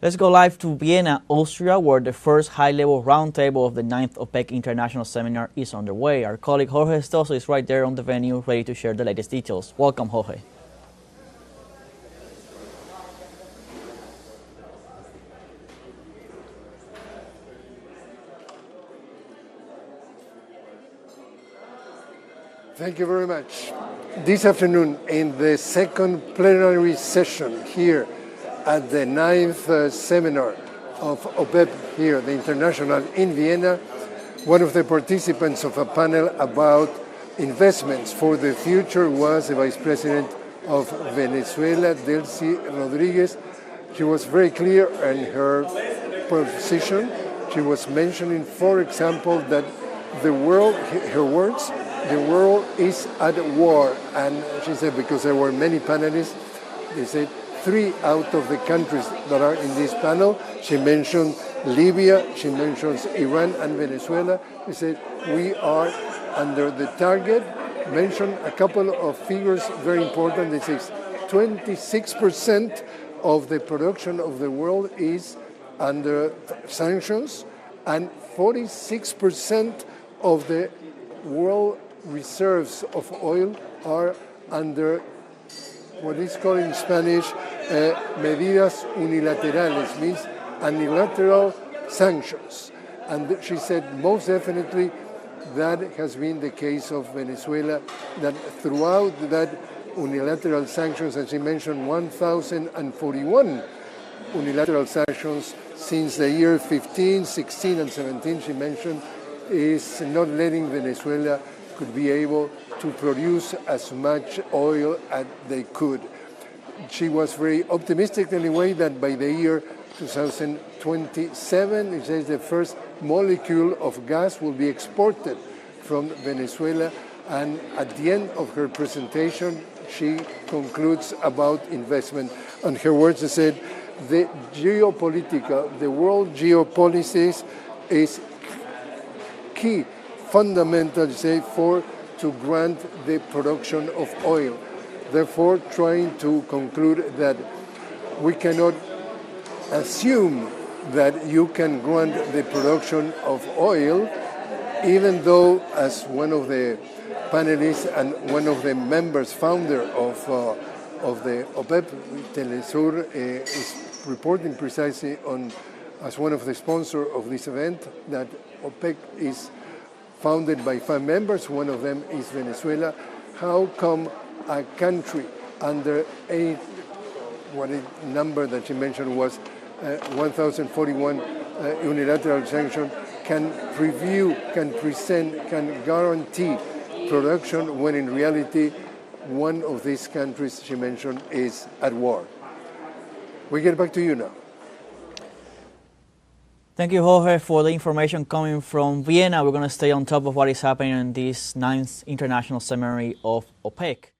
Let's go live to Vienna, Austria, where the first high-level roundtable of the 9th OPEC International Seminar is underway. Our colleague Jorge Gestoso is right there on the venue, ready to share the latest details. Welcome, Jorge. Thank you very much. This afternoon, in the second plenary session here at the 9th seminar of OPEC here, the International in Vienna, one of the participants of a panel about investments for the future was the Vice President of Venezuela, Delcy Rodriguez. She was very clear in her position. She was mentioning, for example, that the world, her words, the world is at war. And she said, because there were many panelists, they said 3 out of the countries that are in this panel, she mentioned Libya, she mentions Iran and Venezuela. She said, we are under the target. Mentioned a couple of figures very important. They say 26% of the production of the world is under sanctions, and 46% of the world reserves of oil are under what is called in Spanish medidas unilaterales, means unilateral sanctions. And she said most definitely that has been the case of Venezuela, that throughout that unilateral sanctions, as she mentioned, 1,041 unilateral sanctions since the year 15, 16, and 17, she mentioned, is not letting Venezuela could be able to produce as much oil as they could. She was very optimistic anyway that by the year 2027, it says the first molecule of gas will be exported from Venezuela. And at the end of her presentation, she concludes about investment. And her words, she said, the world geopolitics is key, fundamental, say, to grant the production of oil. Therefore, trying to conclude that we cannot assume that you can grant the production of oil, even though, as one of the panelists and one of the members, founder of the OPEC, teleSUR, is reporting precisely on, as one of the sponsors of this event, that OPEC is founded by 5 members, one of them is Venezuela. How come a country under what number that she mentioned was 1,041 unilateral sanctions can preview, can present, can guarantee production when in reality one of these countries she mentioned is at war? We get back to you now. Thank you, Jorge, for the information coming from Vienna. We're going to stay on top of what is happening in this 9th International Seminar of OPEC.